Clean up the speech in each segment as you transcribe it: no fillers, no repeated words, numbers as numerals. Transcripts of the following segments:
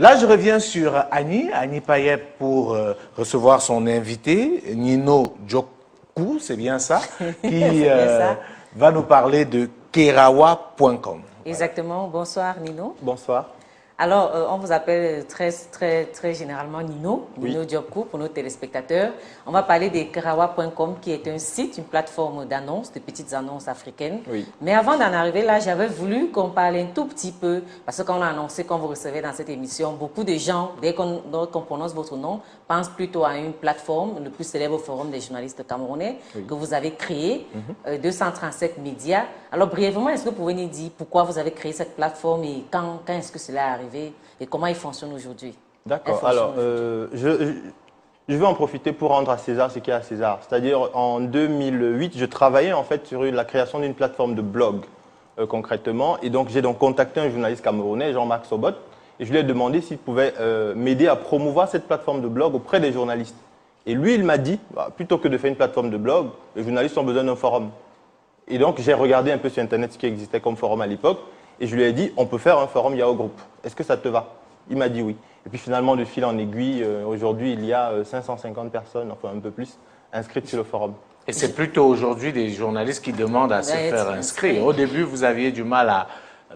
Là, je reviens sur Annie Payet pour recevoir son invité, Nino Djokou, c'est bien ça, qui va nous parler de Kerawa.com. Exactement. Bonsoir Nino. Bonsoir. Alors, on vous appelle très généralement Nino Djokou pour nos téléspectateurs. On va parler de Kerawa.com qui est un site, une plateforme d'annonces, de petites annonces africaines. Oui. Mais avant d'en arriver là, j'avais voulu qu'on parle un tout petit peu, parce que quand on a annoncé qu'on vous recevait dans cette émission, beaucoup de gens, dès qu'on prononce votre nom, pensent plutôt à une plateforme, le plus célèbre forum des journalistes camerounais, que vous avez créé, 237 médias. Alors, brièvement, est-ce que vous pouvez nous dire pourquoi vous avez créé cette plateforme et quand est-ce que cela est arrivé et comment il fonctionne aujourd'hui? D'accord. Alors, je vais en profiter pour rendre à César ce qui est à César. C'est-à-dire, en 2008, je travaillais en fait sur la création d'une plateforme de blog, concrètement. Et donc, j'ai contacté un journaliste camerounais, Jean-Marc Sobot, et je lui ai demandé s'il pouvait m'aider à promouvoir cette plateforme de blog auprès des journalistes. Et lui, il m'a dit, plutôt que de faire une plateforme de blog, les journalistes ont besoin d'un forum. Et donc, j'ai regardé un peu sur Internet ce qui existait comme forum à l'époque, et je lui ai dit, on peut faire un forum Yahoo Group. Est-ce que ça te va? Il m'a dit oui. Et puis finalement, de fil en aiguille, aujourd'hui, il y a 550 personnes, enfin un peu plus, inscrites sur le forum. Et c'est plutôt aujourd'hui des journalistes qui demandent à se faire inscrire. Au début, vous aviez du mal à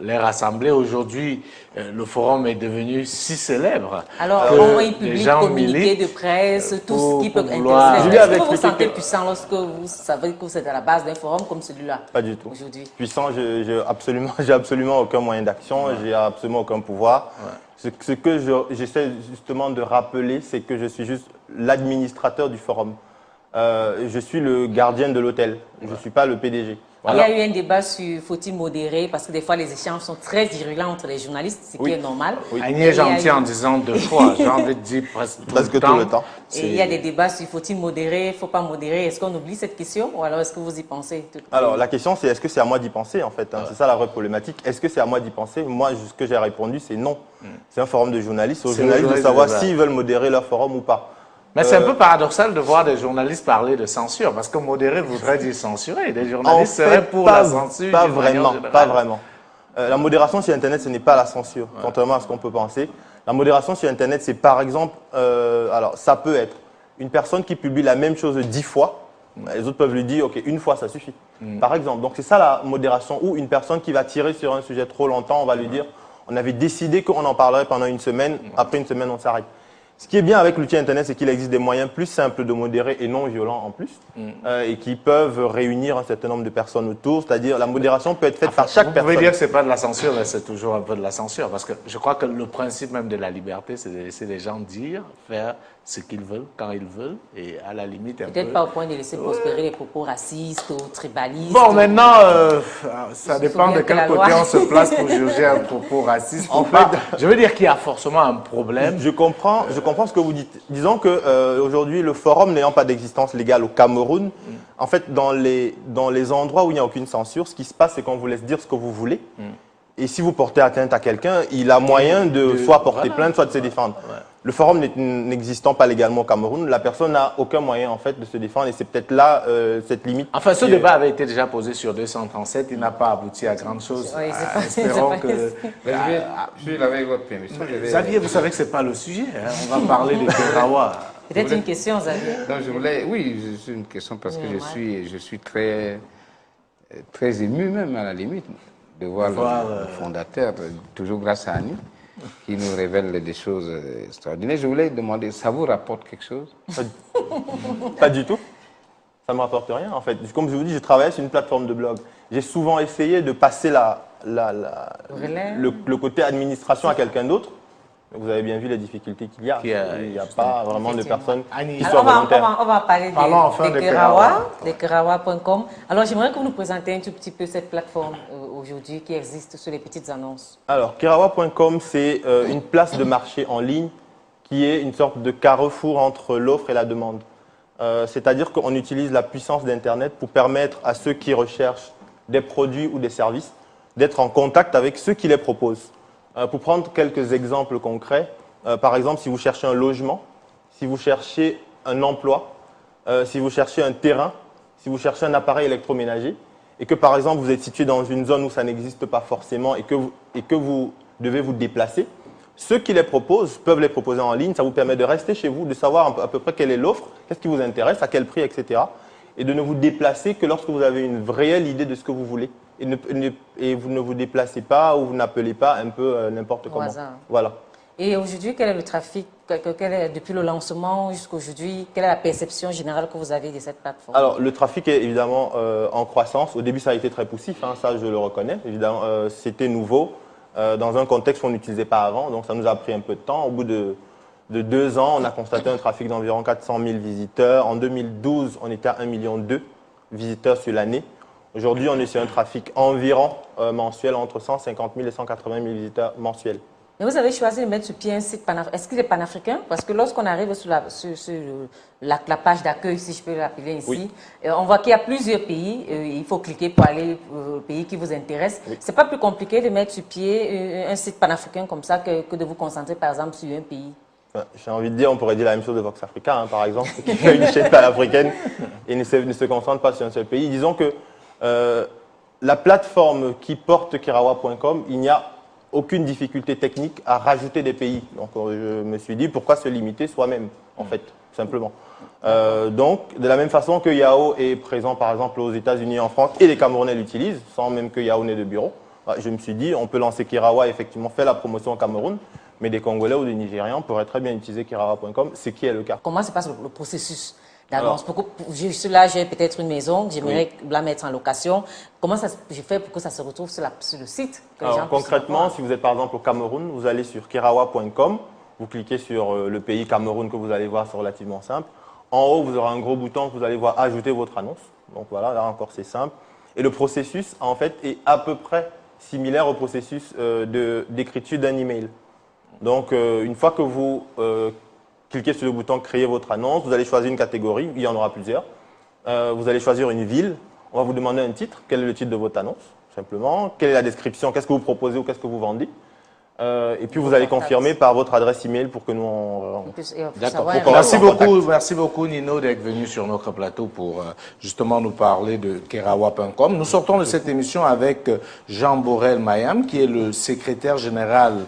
les rassembler. Aujourd'hui, le forum est devenu si célèbre. Alors, comment ils publient communiqués de presse, tout ce qui peut intéresser les gens. Est-ce que vous vous sentez puissant lorsque vous savez que vous êtes à la base d'un forum comme celui-là? Pas du tout. Puissant, j'ai absolument aucun moyen d'action, j'ai absolument aucun pouvoir. Ouais. Ce que j'essaie justement de rappeler, c'est que je suis juste l'administrateur du forum. Je suis le gardien de l'hôtel, je ne suis pas le PDG. Voilà. Il y a eu un débat sur faut-il modérer, parce que des fois les échanges sont très virulents entre les journalistes, ce qui est normal. Oui. Annie est gentille en disant deux fois, j'ai envie de dire presque tout le temps. Et il y a des débats sur faut-il modérer, il ne faut pas modérer. Est-ce qu'on oublie cette question ou alors est-ce que vous y pensez? Alors la question c'est est-ce que c'est à moi d'y penser en fait, C'est ça la vraie problématique. Est-ce que c'est à moi d'y penser? Moi, ce que j'ai répondu c'est non. C'est un forum de journalistes, aux journalistes de savoir s'ils veulent modérer leur forum ou pas. Mais c'est un peu paradoxal de voir des journalistes parler de censure, parce que modérer voudrait dire censurer. Des journalistes seraient pour la censure. Pas vraiment. La modération sur Internet, ce n'est pas la censure, contrairement à ce qu'on peut penser. La modération sur Internet, c'est par exemple, alors ça peut être une personne qui publie la même chose 10 fois. Les autres peuvent lui dire, ok, une fois, ça suffit. Par exemple, donc c'est ça la modération, ou une personne qui va tirer sur un sujet trop longtemps, on va lui dire, on avait décidé qu'on en parlerait pendant une semaine, après une semaine, on s'arrête. Ce qui est bien avec l'outil Internet, c'est qu'il existe des moyens plus simples de modérer et non violents en plus, et qui peuvent réunir un certain nombre de personnes autour. C'est-à-dire la modération peut être faite par chaque personne. Vous pouvez dire que ce n'est pas de la censure, mais c'est toujours un peu de la censure, parce que je crois que le principe même de la liberté, c'est de laisser les gens dire, faire ce qu'ils veulent, quand ils veulent, et à la limite un peu... Peut-être pas au point de laisser prospérer les propos racistes ou tribalistes. Bon, maintenant, ça dépend de quel côté on se place pour juger un propos raciste. En fait, je veux dire qu'il y a forcément un problème. Je comprends ce que vous dites. Disons qu'aujourd'hui, le forum n'ayant pas d'existence légale au Cameroun, en fait, dans les endroits où il n'y a aucune censure, ce qui se passe, c'est qu'on vous laisse dire ce que vous voulez. Et si vous portez atteinte à quelqu'un, il a moyen de soit porter plainte, soit de se défendre. Le forum n'existant pas légalement au Cameroun, la personne n'a aucun moyen en fait de se défendre et c'est peut-être là cette limite. Enfin, ce débat avait été déjà posé sur 237, il n'a pas abouti à grand chose. Oui, espérons que... Je suis avec votre permission. Xavier, vous savez que ce n'est pas le sujet. Hein. On va parler de Kerawa. Peut-être une question, Xavier. Non, oui, c'est une question parce que je suis très ému même à la limite de voir le fondateur, toujours grâce à Annie, qui nous révèle des choses extraordinaires. Je voulais demander, ça vous rapporte quelque chose? Pas du tout. Ça ne me rapporte rien en fait. Comme je vous dis, je travaille sur une plateforme de blog. J'ai souvent essayé de passer le côté administration à quelqu'un d'autre. Vous avez bien vu les difficultés qu'il y a. Il n'y a pas vraiment de personnes qui soient volontaires. On va parler de Kerawa.com. Alors, j'aimerais que vous nous présentiez un tout petit peu cette plateforme aujourd'hui qui existe sur les petites annonces. Alors, Kerawa.com, c'est une place de marché en ligne qui est une sorte de carrefour entre l'offre et la demande. C'est-à-dire qu'on utilise la puissance d'Internet pour permettre à ceux qui recherchent des produits ou des services d'être en contact avec ceux qui les proposent. Pour prendre quelques exemples concrets, par exemple, si vous cherchez un logement, si vous cherchez un emploi, si vous cherchez un terrain, si vous cherchez un appareil électroménager, et que par exemple vous êtes situé dans une zone où ça n'existe pas forcément et que vous devez vous déplacer, Ceux qui les proposent peuvent les proposer en ligne. Ça vous permet de rester chez vous, de savoir à peu près quelle est l'offre, qu'est-ce qui vous intéresse, à quel prix, etc. Et de ne vous déplacer que lorsque vous avez une réelle idée de ce que vous voulez. Et vous ne vous déplacez pas ou vous n'appelez pas un peu n'importe comment. Voilà. Et aujourd'hui, quel est le trafic depuis le lancement jusqu'à aujourd'hui? Quelle est la perception générale que vous avez de cette plateforme? Alors, le trafic est évidemment en croissance. Au début, ça a été très poussif, hein, ça je le reconnais. Évidemment, c'était nouveau dans un contexte qu'on n'utilisait pas avant, donc ça nous a pris un peu de temps. Au bout de 2 ans, on a constaté un trafic d'environ 400 000 visiteurs. En 2012, on était à 1,2 million de visiteurs sur l'année. Aujourd'hui, on est sur un trafic environ mensuel entre 150 000 et 180 000 visiteurs mensuels. Mais vous avez choisi de mettre sur pied un site panafricain. Est-ce qu'il est panafricain? Parce que lorsqu'on arrive sur la page d'accueil, si je peux l'appeler ici, oui, on voit qu'il y a plusieurs pays. Il faut cliquer pour aller au pays qui vous intéresse. Oui. C'est pas plus compliqué de mettre sur pied un site panafricain comme ça que de vous concentrer, par exemple, sur un pays? J'ai envie de dire, on pourrait dire la même chose de Vox Africa, hein, par exemple, qui fait une chaîne panafricaine et ne se concentre pas sur un seul pays. Disons que la plateforme qui porte Kerawa.com, il n'y a aucune difficulté technique à rajouter des pays. Donc, je me suis dit, pourquoi se limiter soi-même, en fait, simplement. Donc, de la même façon que Yahoo est présent, par exemple, aux États-Unis et en France, et les Camerounais l'utilisent, sans même que Yahoo n'ait de bureau, je me suis dit, on peut lancer Kerawa, effectivement, faire la promotion au Cameroun, mais des Congolais ou des Nigérians pourraient très bien utiliser Kerawa.com, ce qui est le cas. Comment se passe le processus d'annonce? Là, j'ai peut-être une maison, j'aimerais la mettre en location. Comment je fais pour que ça se retrouve sur le site? Alors, concrètement, si vous êtes par exemple au Cameroun, vous allez sur kerawa.com, vous cliquez sur le pays Cameroun que vous allez voir, c'est relativement simple. En haut, vous aurez un gros bouton que vous allez voir ajouter votre annonce. Donc voilà, là encore c'est simple. Et le processus, en fait, est à peu près similaire au processus d'écriture d'un email. Donc, une fois que vous cliquez sur le bouton « Créer votre annonce », vous allez choisir une catégorie, il y en aura plusieurs. Vous allez choisir une ville, on va vous demander un titre, quel est le titre de votre annonce, simplement, quelle est la description, qu'est-ce que vous proposez ou qu'est-ce que vous vendez. Et puis vous allez confirmer par votre adresse email pour que nous D'accord. Merci beaucoup Nino d'être venu sur notre plateau pour justement nous parler de Kerawa.com. Nous sortons de cette émission avec Jean Borel Mayam qui est le secrétaire général